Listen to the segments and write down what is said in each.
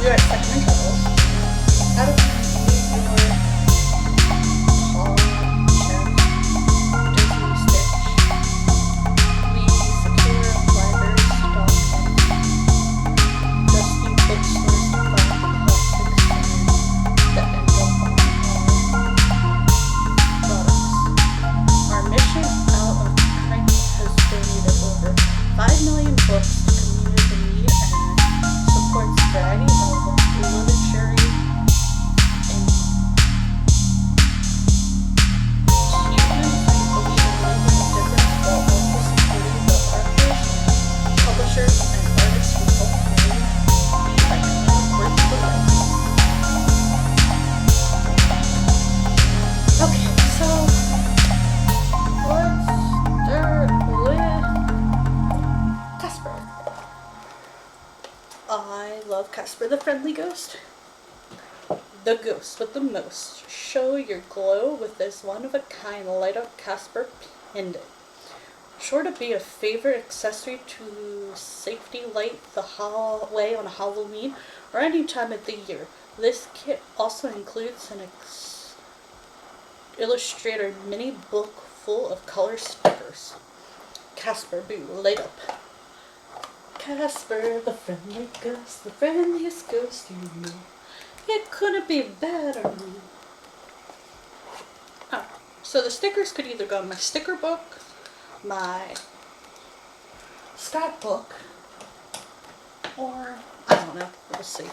You're at second in trouble. Out of your tall chef, Disney Stitch. We secure library stock and dusty bookstores to find the classics that end up on our products. Our mission out of print has donated over 5 million books to communities in need and supports variety of literature and achievements. We believe in making a difference while also supporting the authors, publishers, and artists who help create these iconic works of art. Okay, so let's start with Casper. I love Casper the Friendly Ghost. The ghost with the most. Show your glow with this one-of-a-kind light-up Casper pendant. Sure to be a favorite accessory to safety light the hallway on Halloween or any time of the year. This kit also includes an Illustrator mini book full of color stickers. Casper Boo, light up. Casper, the friendly ghost, the friendliest ghost you know. It couldn't be better. Oh, so the stickers could either go in my sticker book, my scrapbook, or I don't know. We'll see.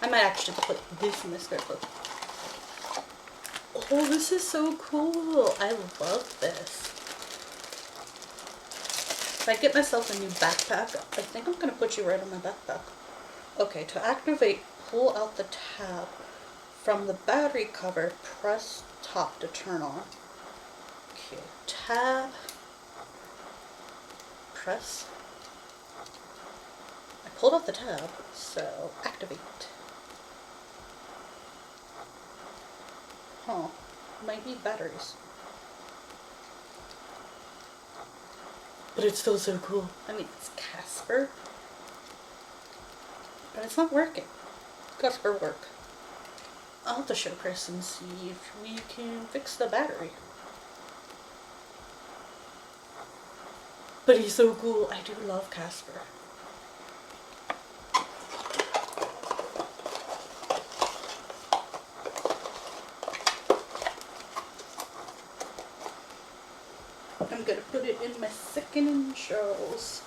I might actually put this in my scrapbook. Oh, this is so cool. I love this. If I get myself a new backpack, I think I'm going to put you right on my backpack. Okay, to activate, pull out the tab. From the battery cover, press top to turn on. Okay, tab. Press. I pulled out the tab, so activate. Huh, might need batteries. But it's still so cool. I mean, it's Casper. But it's not working. Casper work. I'll have to show Chris and see if we can fix the battery. But he's so cool. I do love Casper. I'm gonna put it in my second in shells.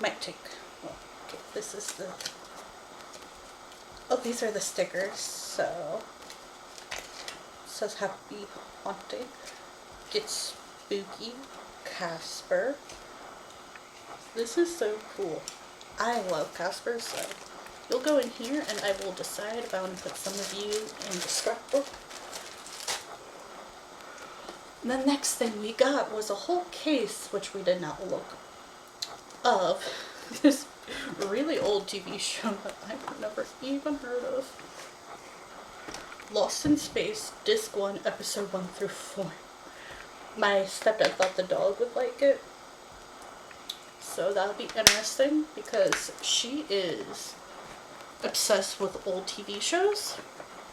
Might take. Well, okay, this is the. Oh, these are the stickers. So it says Happy Haunting. Get Spooky, Casper. This is so cool. I love Casper, so you'll go in here and I will decide if I want to put some of you in the scrapbook. The next thing we got was a whole case, which we did not look, of this really old TV show that I've never even heard of. Lost in Space, Disc 1, Episode 1 through 4. My stepdad thought the dog would like it. So that'll be interesting because she is obsessed with old TV shows,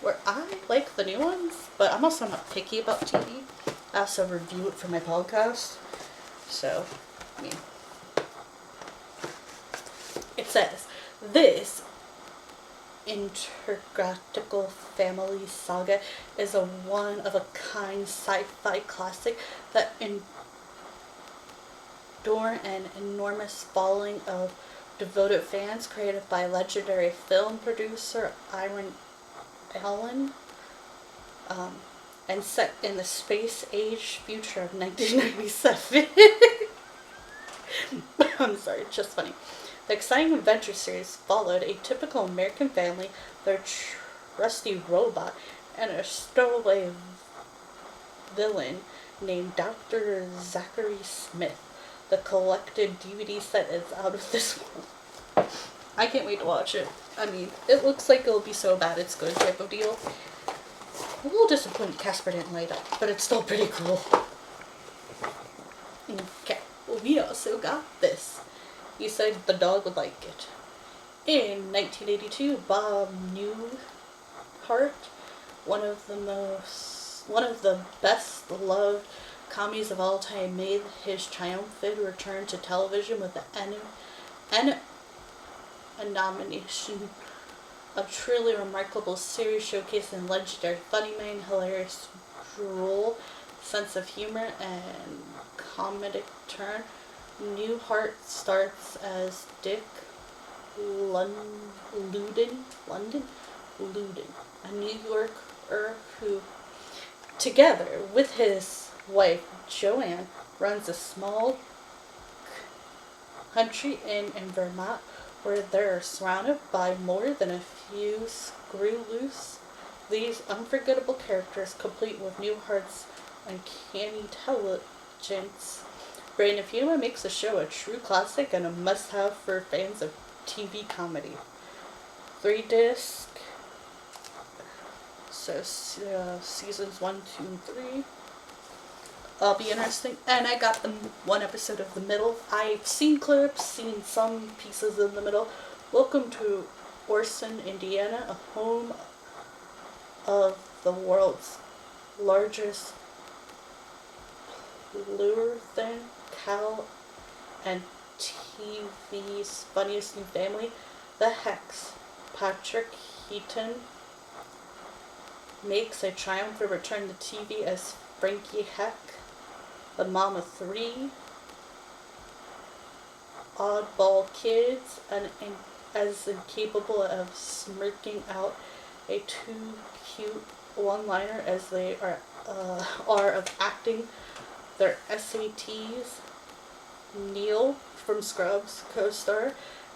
where I like the new ones, but I'm also not picky about TV. I also review it for my podcast. So, I mean, it says, this intergalactical family saga is a one-of-a-kind sci-fi classic that endure an enormous following of devoted fans, created by legendary film producer Irwin Allen, and set in the space age future of 1997. I'm sorry, it's just funny. The exciting adventure series followed a typical American family, their trusty robot, and a stowaway villain named Dr. Zachary Smith. The collected DVD set is out of this world. I can't wait to watch it. I mean, it looks like it'll be so bad it's good type of deal. A little disappointed Casper didn't light up, but it's still pretty cool. Okay, well, we also got this He said the dog would like it. In 1982, Bob Newhart, one of the best loved comedies of all time, made his triumphant return to television with the a nomination. A truly remarkable series showcasing legendary funny man, hilarious droll sense of humor, and comedic turn. Newhart starts as Dick Luden, a New Yorker who, together with his wife Joanne, runs a small country inn in Vermont where they're surrounded by more than a few screw-loose. These unforgettable characters, complete with Newhart's uncanny intelligence, brain of humor, makes the show a true classic and a must-have for fans of TV comedy. 3 disc, so seasons 1, 2, and 3. I'll be interesting. And I got the one episode of the middle. I've seen clips, seen some pieces of the middle. Welcome to Orson, Indiana, a home of the world's largest Lutheran cow and TV's funniest new family, the Hecks. Patrick Heaton makes a triumphant return to TV as Frankie Heck, the mom of 3 oddball kids, and as incapable of smirking out a too cute one-liner as they are of acting their SATs. Neil from Scrubs co-star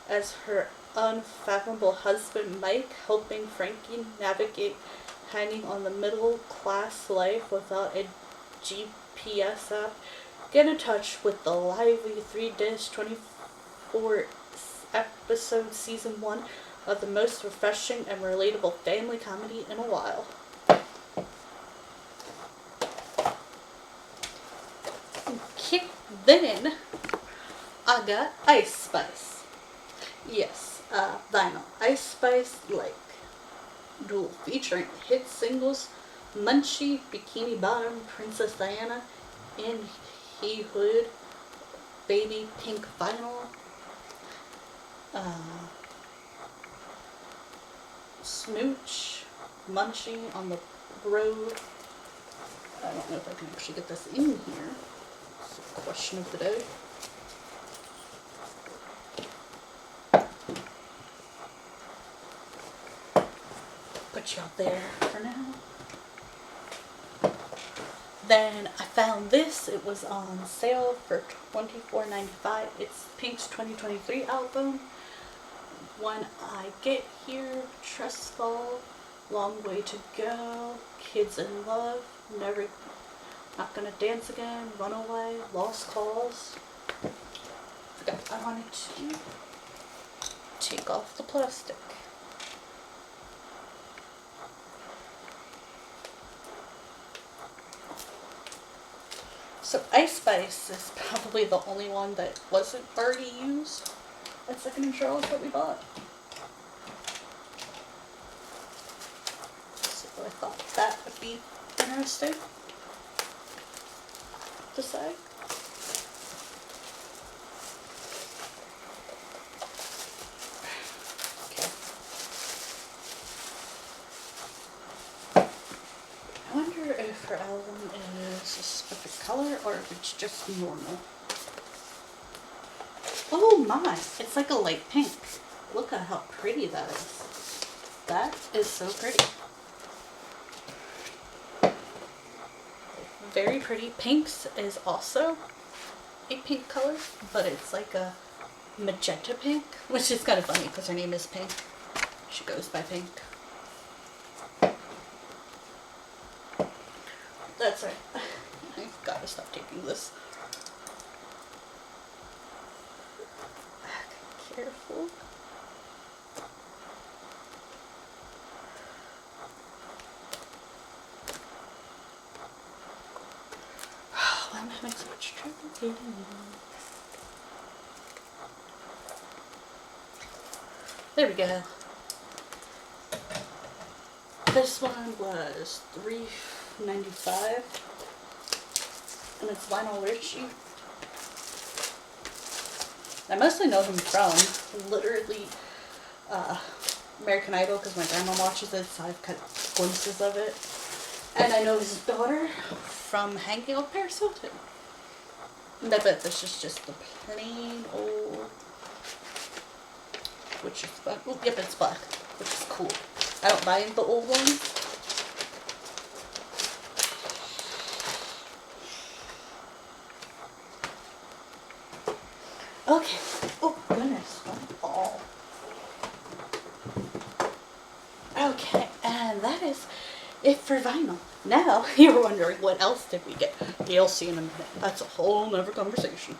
as her unfathomable husband Mike, helping Frankie navigate hanging on the middle-class life without a GPS app. Get in touch with the lively 3-disc 24-episode season 1 of the most refreshing and relatable family comedy in a while. Okay, then I got Ice Spice. Yes, vinyl. Ice Spice like duel featuring hit singles Munchie, Bikini Bottom, Princess Diana, In He Hood, Baby Pink Vinyl, Smooch, Munching on the Road. I don't know if I can actually get this in here. It's a question of the day. Put you out there for now. Then I found this. It was on sale for $24.95. It's Pink's 2023 album. When I Get Here, Trustfall, Long Way to Go, Kids in Love, Never Not Gonna Dance Again, Runaway, Lost Cause. Forgot I wanted to take off the plastic. So Ice Spice is probably the only one that wasn't already used at Second and Charles that we bought. So I thought that would be interesting to say. Okay. I wonder if her album is a specific color or if it's just normal. Oh my, it's like a light pink. Look at how pretty that is. That is so pretty. Very pretty. Pink's is also a pink color, but it's like a magenta pink, which is kind of funny because her name is Pink. She goes by Pink. That's right. I've got to stop taking this. Careful. Why am I having so much trouble getting it? There we go. This one was $3.95, and it's Lionel Richie. I mostly know him from literally American Idol because my grandma watches it, so I've got glimpses of it. And I know his daughter from hanging out with Paris Hilton. And I bet this is just the plain old, which is black. Oh, yep, it's black, which is cool. I don't mind the old ones. Okay. Oh, goodness. Oh. Okay, and that is it for vinyl. Now, you're wondering what else did we get. You'll see in a minute. That's a whole nother conversation.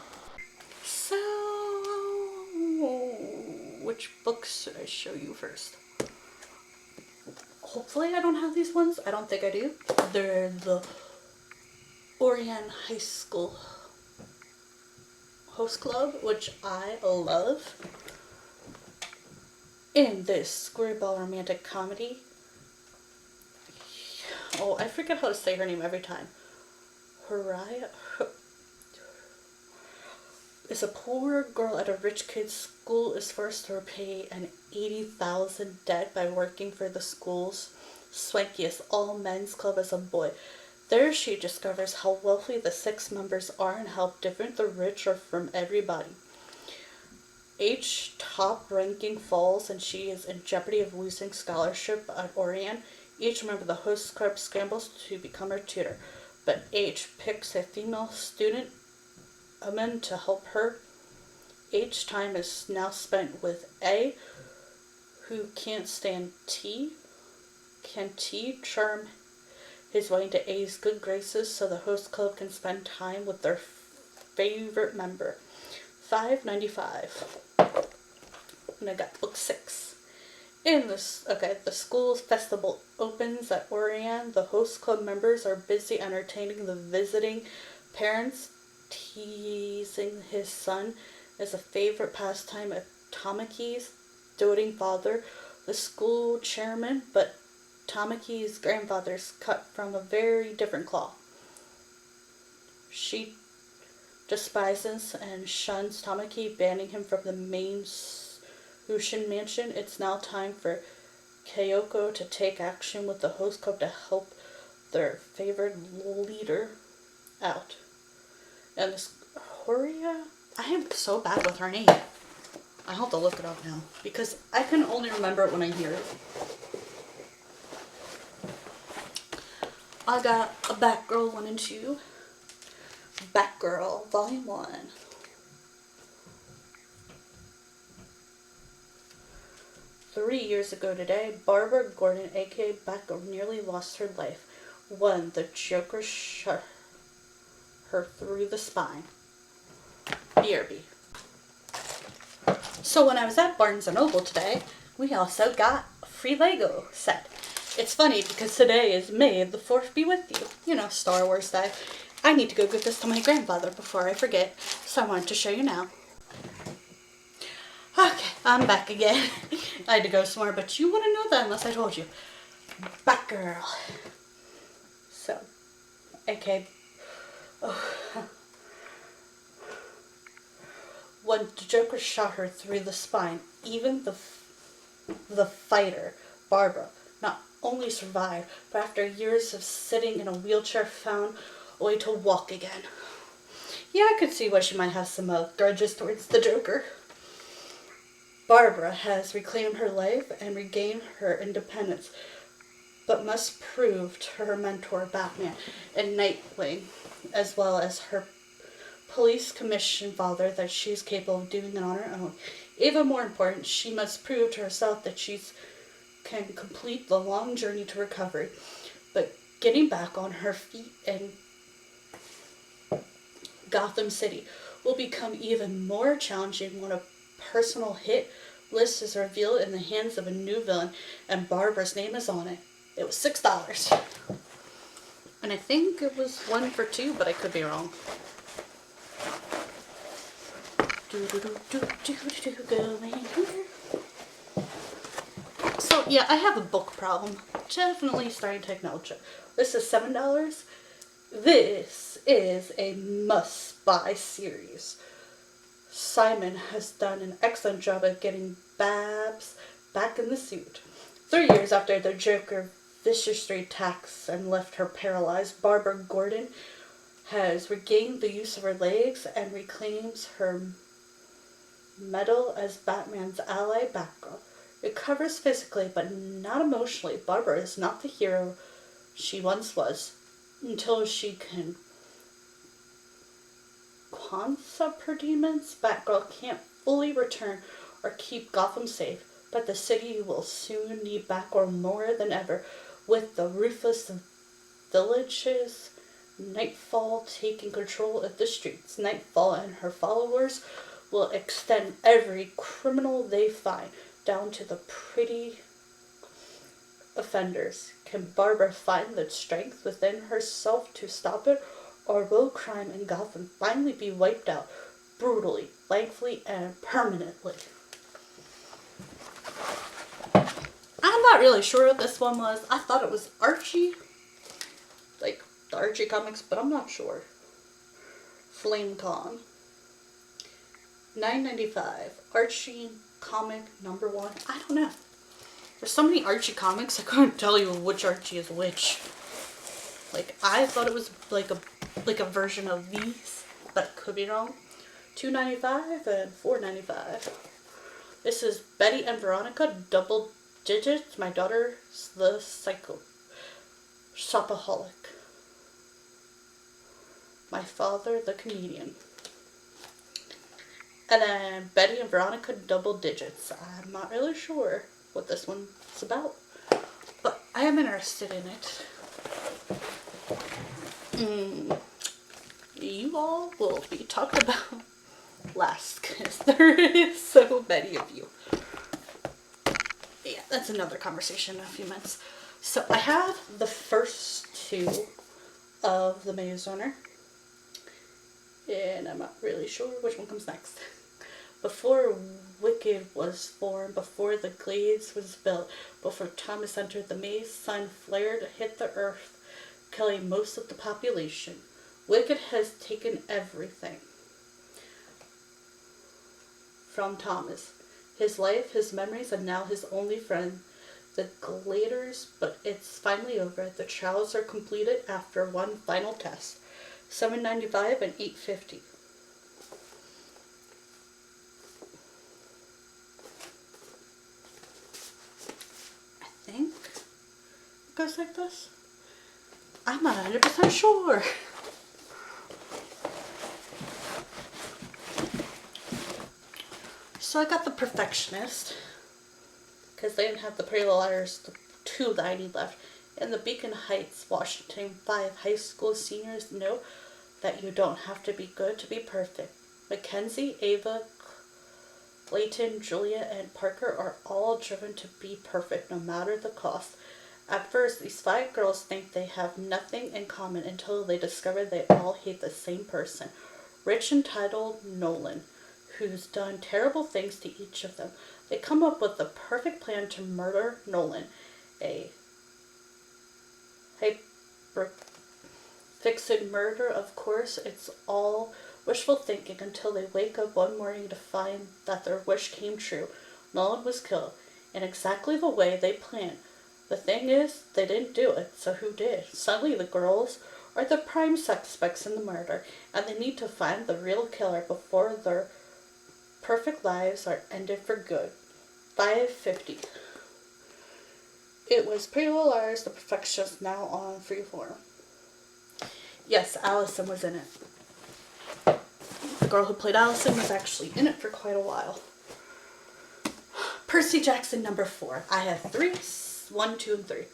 So, which books should I show you first? Hopefully I don't have these ones. I don't think I do. They're the Orion High School Host Club, which I love. In this screwball romantic comedy. Oh, I forget how to say her name every time. Haraya is a poor girl at a rich kid's school is forced to repay an $80,000 debt by working for the school's swankiest all-men's club as a boy. There she discovers how wealthy the 6 members are and how different the rich are from everybody. H top ranking falls and she is in jeopardy of losing scholarship at Orion. Each member of the host club scrambles to become her tutor, but H picks a female student, Amen, to help her. H time is now spent with A, who can't stand T. Can T charm his way into A's good graces so the host club can spend time with their favorite member? $5.95. And I got book 6. In this, the school's festival opens at Orion. The host club members are busy entertaining the visiting parents. Teasing his son is a favorite pastime of Tamaki's doting father, the school chairman, but Tamaki's grandfather's cut from a very different cloth. She despises and shuns Tamaki, banning him from the main Ushin mansion. It's now time for Kyoko to take action with the host club to help their favorite leader out. And this Horia, I am so bad with her name. I have to look it up now because I can only remember it when I hear it. I got a Batgirl 1 and 2. Batgirl Volume 1. Three years ago today, Barbara Gordon, aka Batgirl, nearly lost her life when the Joker shot her through the spine. BRB. So when I was at Barnes & Noble today, we also got a free Lego set. It's funny because today is May the 4th be with you. You know, Star Wars Day. I need to go give this to my grandfather before I forget, so I wanted to show you now. Okay, I'm back again. I had to go somewhere, but you wouldn't know that unless I told you. Batgirl. So, okay. When the Joker shot her through the spine, even the fighter, Barbara, not only survived, but after years of sitting in a wheelchair found a way to walk again. Yeah, I could see why she might have some grudges towards the Joker. Barbara has reclaimed her life and regained her independence, but must prove to her mentor Batman and Nightwing, as well as her police commission father, that she's capable of doing it on her own. Even more important, she must prove to herself that she can complete the long journey to recovery. But getting back on her feet in Gotham City will become even more challenging when a personal hit list is revealed in the hands of a new villain, and Barbara's name is on it. It was $6. And I think it was 1 for 2, but I could be wrong. Going here. Yeah, I have a book problem. Definitely starting to acknowledge it. This is $7. This is a must-buy series. Simon has done an excellent job of getting Babs back in the suit. 3 years after the Joker viciously attacks and left her paralyzed, Barbara Gordon has regained the use of her legs and reclaims her medal as Batman's ally, Batgirl. Recovers physically but not emotionally, Barbara is not the hero she once was until she can concept her demons. Batgirl can't fully return or keep Gotham safe, but the city will soon need Batgirl more than ever, with the ruthless villages Nightfall taking control of the streets. Nightfall and her followers will extend every criminal they find, down to the pretty offenders. Can Barbara find the strength within herself to stop it, or will crime in Gotham finally be wiped out, brutally, lengthily, and permanently? I'm not really sure what this one was. I thought it was Archie, like the Archie comics, but I'm not sure. FlameCon. $9.95. Archie comic number 1. I don't know. There's so many Archie comics, I couldn't tell you which Archie is which. Like, I thought it was like a version of these, but I could be wrong. $2.95 and $4.95. This is Betty and Veronica, double digits. My daughter's the psycho shopaholic. My father, the comedian. And then Betty and Veronica, double digits. I'm not really sure what this one's about, but I am interested in it. You all will be talked about last, because there is so many of you. Yeah, that's another conversation in a few minutes. So I have the first 2 of the Maze Runner, and I'm not really sure which one comes next. Before Wicked was formed, before the Glades was built, before Thomas entered the maze, sun flared, hit the earth, killing most of the population. Wicked has taken everything from Thomas. His life, his memories, and now his only friend, the Gladers, but it's finally over. The trials are completed after one final test. $7.95 and $8.50. I think it goes like this. I'm not 100% sure. So I got The Perfectionist, because they didn't have the Pretty Little Liars, the 2 that I need left. In the Beacon Heights, Washington, 5 high school seniors know that you don't have to be good to be perfect. Mackenzie, Ava, Clayton, Julia, and Parker are all driven to be perfect no matter the cost. At first, these 5 girls think they have nothing in common until they discover they all hate the same person. Rich, entitled Nolan, who's done terrible things to each of them. They come up with the perfect plan to murder Nolan, a hyper-fixed murder. Of course, it's all wishful thinking until they wake up one morning to find that their wish came true. Nolan was killed in exactly the way they planned. The thing is, they didn't do it, so who did? Suddenly the girls are the prime suspects in the murder, and they need to find the real killer before their perfect lives are ended for good. $5.50. It was Pretty Little Liars, The Perfectionist, now on Freeform. Yes, Allison was in it. The girl who played Allison was actually in it for quite a while. Percy Jackson number 4. I have 3. 1, 2, and 3.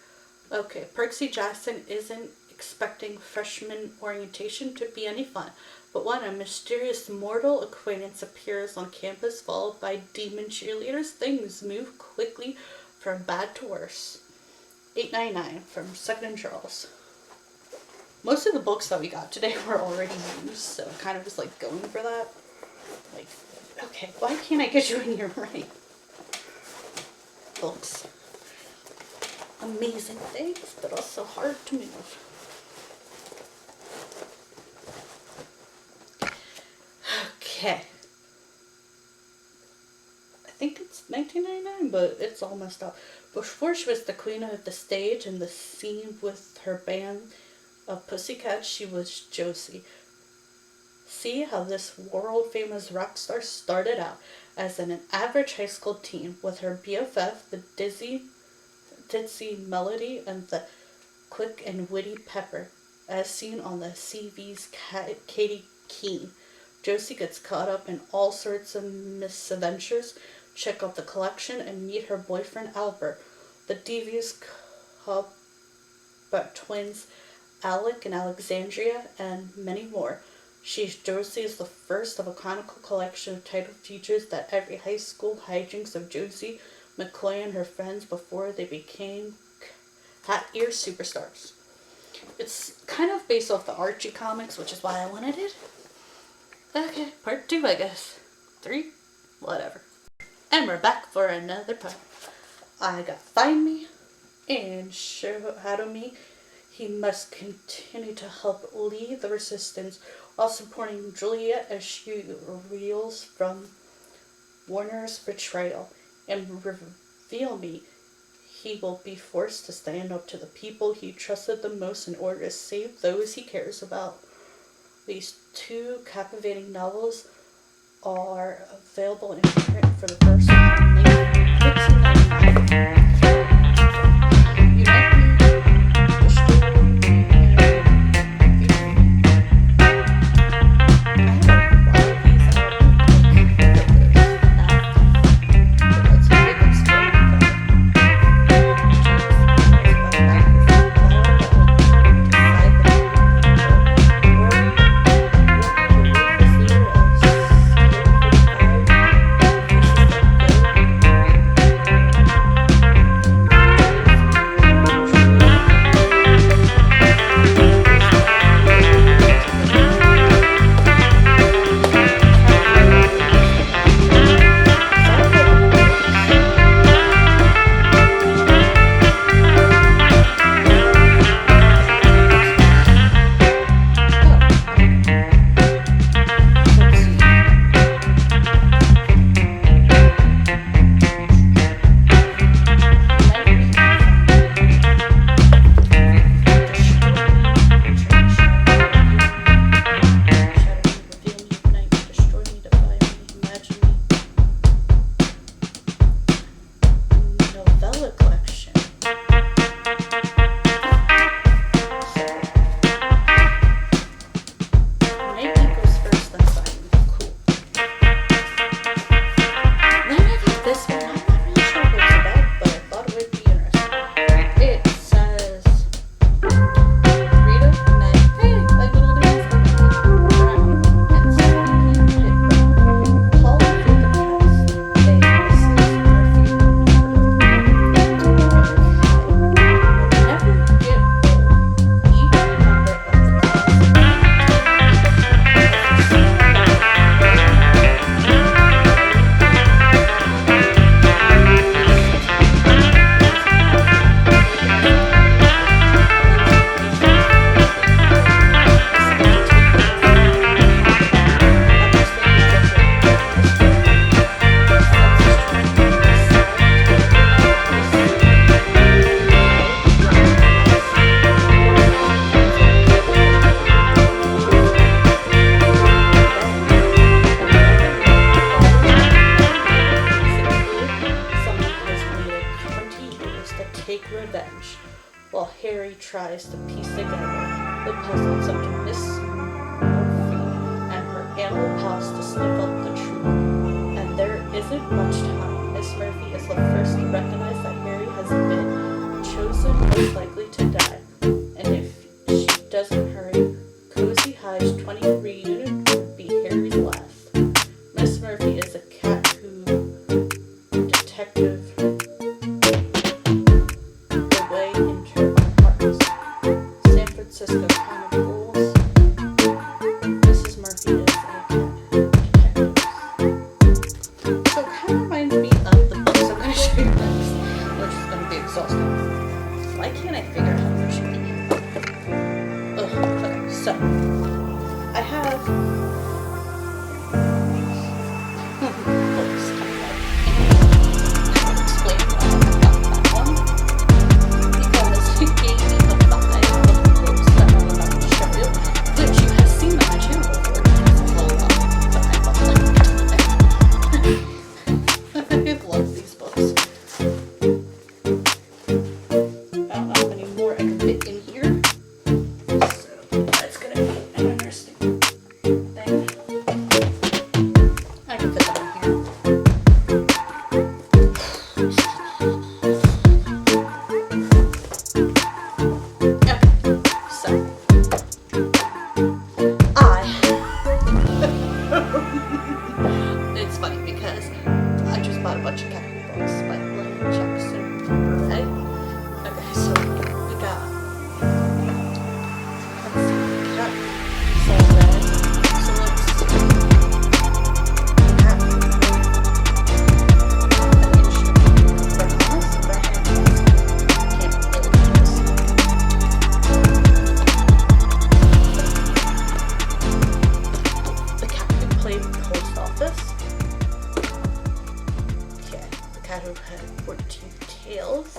Okay, Percy Jackson isn't expecting freshman orientation to be any fun, but when a mysterious mortal acquaintance appears on campus followed by demon cheerleaders, things move quickly from bad to worse. $8.99 from 2nd & Charles. Most of the books that we got today were already used, so I kind of was like going for that. Like, okay, why can't I get you in here right? Books. amazing things, but also hard to move. Okay. I think it's 1999, but it's all messed up. Before she was the queen of the stage and the scene with her band of Pussycats, she was Josie. See how this world-famous rock star started out as an average high school teen with her BFF, the ditzy Melody, and the quick and witty Pepper, as seen on the CV's Katie Keene. Josie gets caught up in all sorts of misadventures, check out the collection, and meet her boyfriend Albert, the devious but twins Alec and Alexandria, and many more. Josie is the first of a chronicle collection of title features that every high school hijinks of Josie, McCoy, and her friends before they became cat ear superstars. It's kind of based off the Archie comics, which is why I wanted it. Okay, part 2, I guess. 3? Whatever. And we're back for another part. I got Find Me and Shadow Me. He must continue to help lead the resistance while supporting Juliet as she reels from Warner's betrayal. And Reveal Me. He will be forced to stand up to the people he trusted the most in order to save those he cares about. These 2 captivating novels are available in print for the first time in 1999. Tries to piece together the puzzles of Miss Murphy and her animal pals to sniff out the truth. And there isn't much time. Miss Murphy is the first to recognize that Harry has been chosen most likely to die. And if she doesn't hurry, Cozy High's 23 unit would be Harry's last. Miss Murphy is a cat who detective the way into San Francisco kind of rules. Mrs. Murphy is a detective. So it kind of reminds me of the books I'm going to show you next, which is going to be exhausting. Why can't I figure out how much you eat? Ugh. Okay, so I have books. I'll explain why I got that one. Because he gave me the 5 of the books that I'm about to show you, which you have seen on my channel before. It's a whole lot, but I thought I love these books. I don't know how many more I can fit in here. So that's gonna be an interesting thing. I can fit that in here. Okay, so it's funny because I just bought a bunch of Catholic books by Lynn Jackson Burnett. Okay, so we got, let's see, we got some red, so let's, we have an instrument for us, but I can't really do this. The cat who played post office. Okay, the cat who had 14 tails.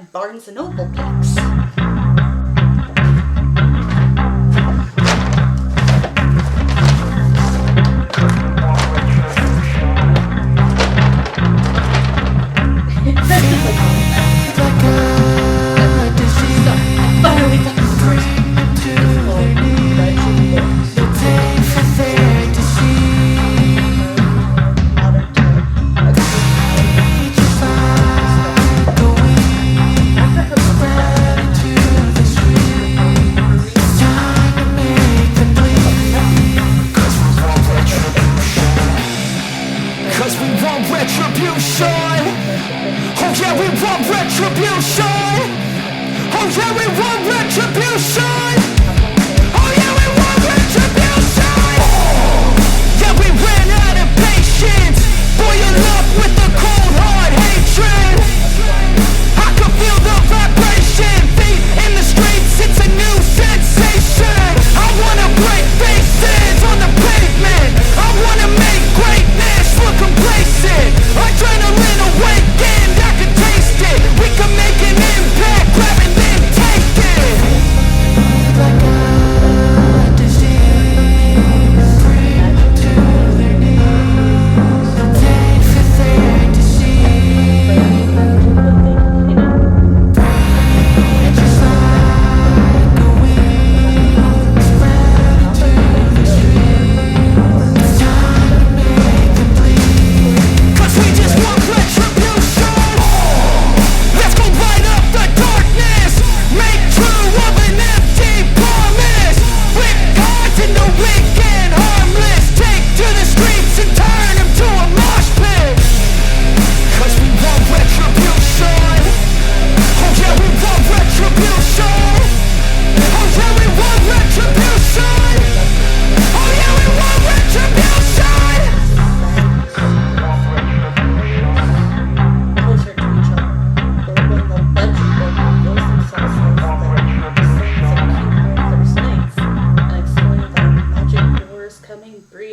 and Barnes & Noble picks. Finally got the first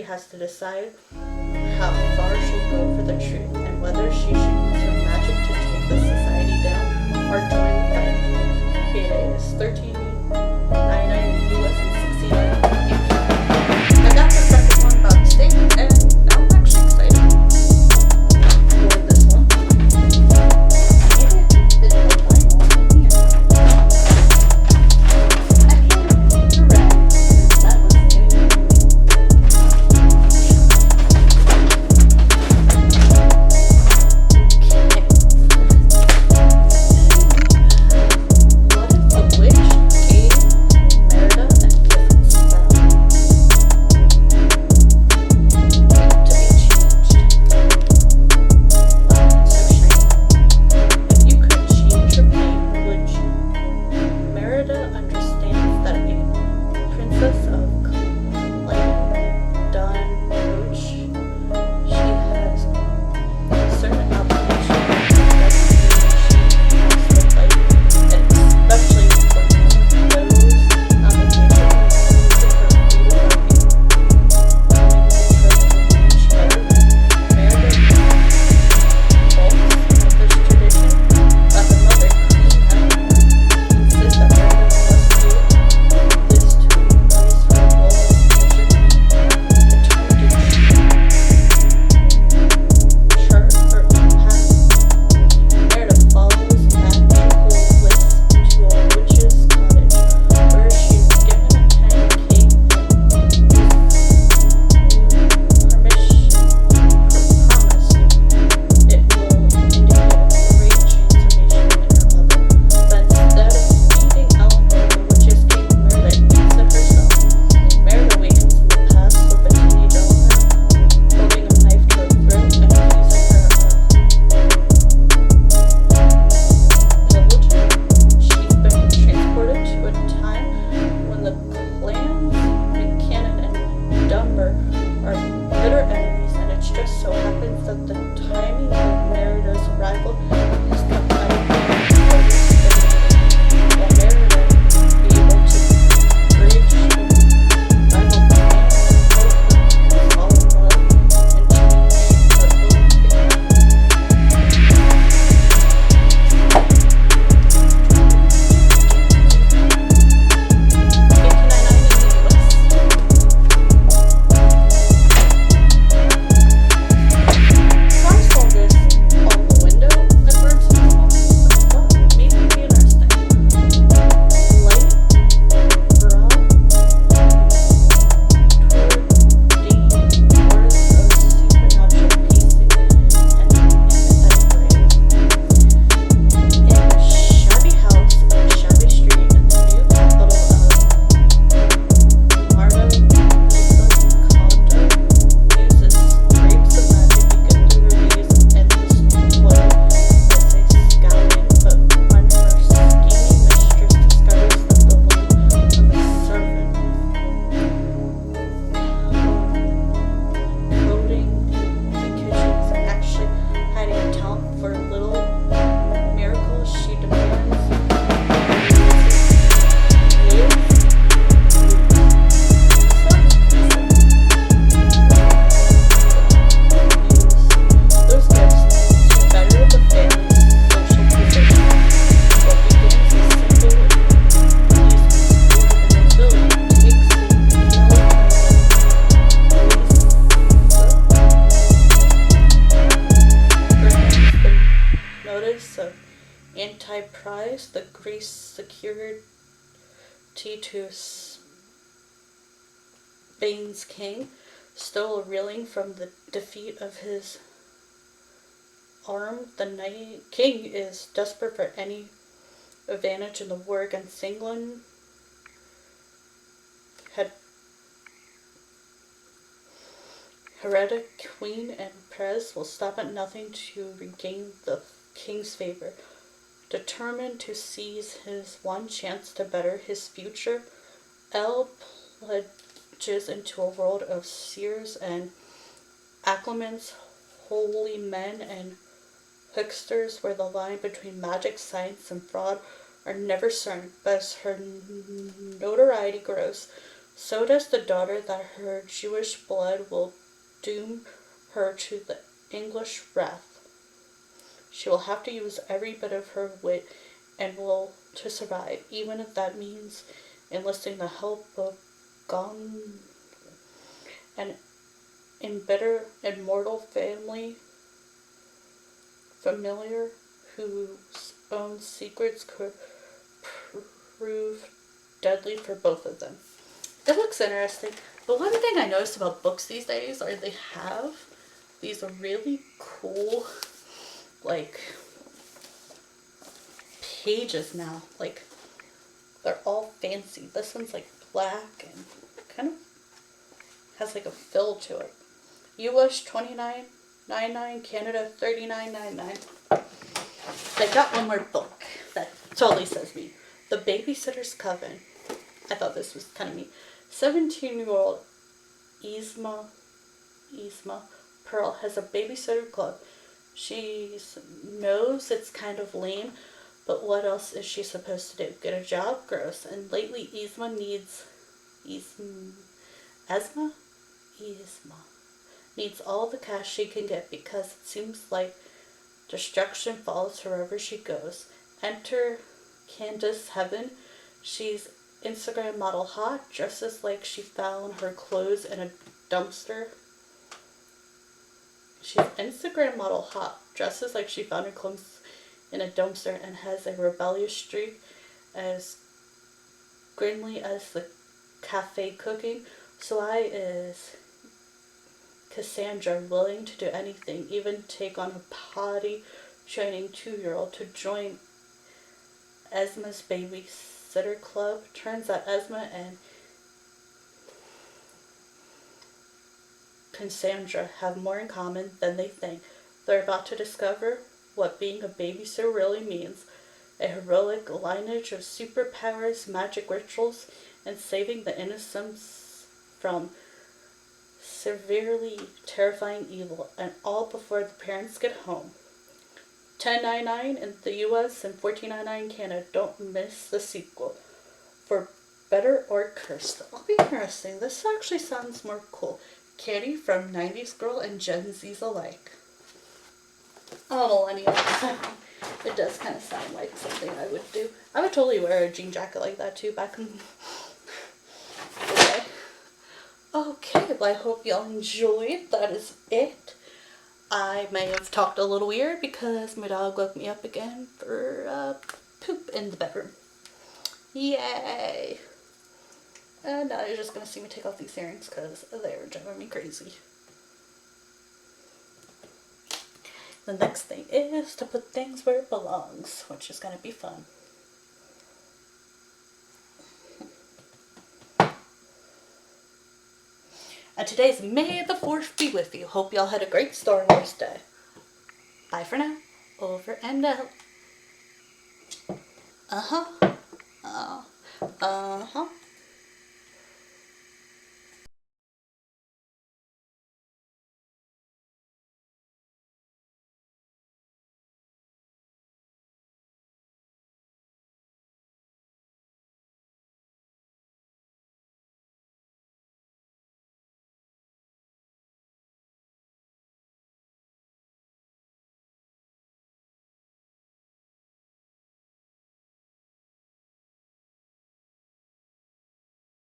has to decide how far she'll go for the truth and whether she should use her magic to take the society down or join the fight. It is $13.99 US and $69 in Canada. I got the second one backstage and now I'm actually excited for this one. I hate it. Digital vinyl. Yeah. I hate it. You're right. That was getting me. What if the witch high price, the Greece secured to Spain's king, still reeling from the defeat of his arm. The king is desperate for any advantage in the war against England. Heretic Queen and Prez will stop at nothing to regain the king's favor. Determined to seize his one chance to better his future, El plunges into a world of seers and acclamants, holy men and hucksters, where the line between magic, science, and fraud are never certain. But as her notoriety grows, so does the daughter that her Jewish blood will doom her to the English wrath. She will have to use every bit of her wit and will to survive, even if that means enlisting the help of Gon, an embittered, immortal familiar whose own secrets could prove deadly for both of them. It looks interesting. But one thing I noticed about books these days are they have these really cool, like, pages now. Like, they're all fancy. This one's like black and kind of has like a fill to it. US $29.99, Canada $39.99. I got one more book that totally says me. The Babysitter's Coven. I thought this was kind of neat. 17-year-old Yzma Pearl has a babysitter club. She knows it's kind of lame, but what else is she supposed to do? Get a job? Gross. And lately Yzma needs all the cash she can get because it seems like destruction follows her wherever she goes. Enter Candace Heaven. She's Instagram model hot, dresses like she found her clothes in a dumpster. She's Instagram model hot, dresses like she found her clothes in a dumpster, and has a rebellious streak as grimly as the cafe cooking. So is Cassandra, willing to do anything, even take on a potty training 2-year-old to join Esma's babysitter club. Turns out Esma and Cassandra have more in common than they think. They're about to discover what being a babysitter really means. A heroic lineage of superpowers, magic rituals, and saving the innocents from severely terrifying evil, and all before the parents get home. $10.99 in the US and $14.99 in Canada. Don't miss the sequel. For better or cursed. That'll be interesting. This actually sounds more cool. Candy from 90s Girl and Gen Z's alike. I'm a millennial. It does kind of sound like something I would do. I would totally wear a jean jacket like that too back in the day. Okay, well I hope y'all enjoyed. That is it. I may have talked a little weird because my dog woke me up again for poop in the bedroom. Yay! And now you're just going to see me take off these earrings because they're driving me crazy. The next thing is to put things where it belongs, which is going to be fun. And today's May the 4th be with you. Hope y'all had a great Star Wars day. Bye for now. Over and out. Uh-huh. Uh-huh.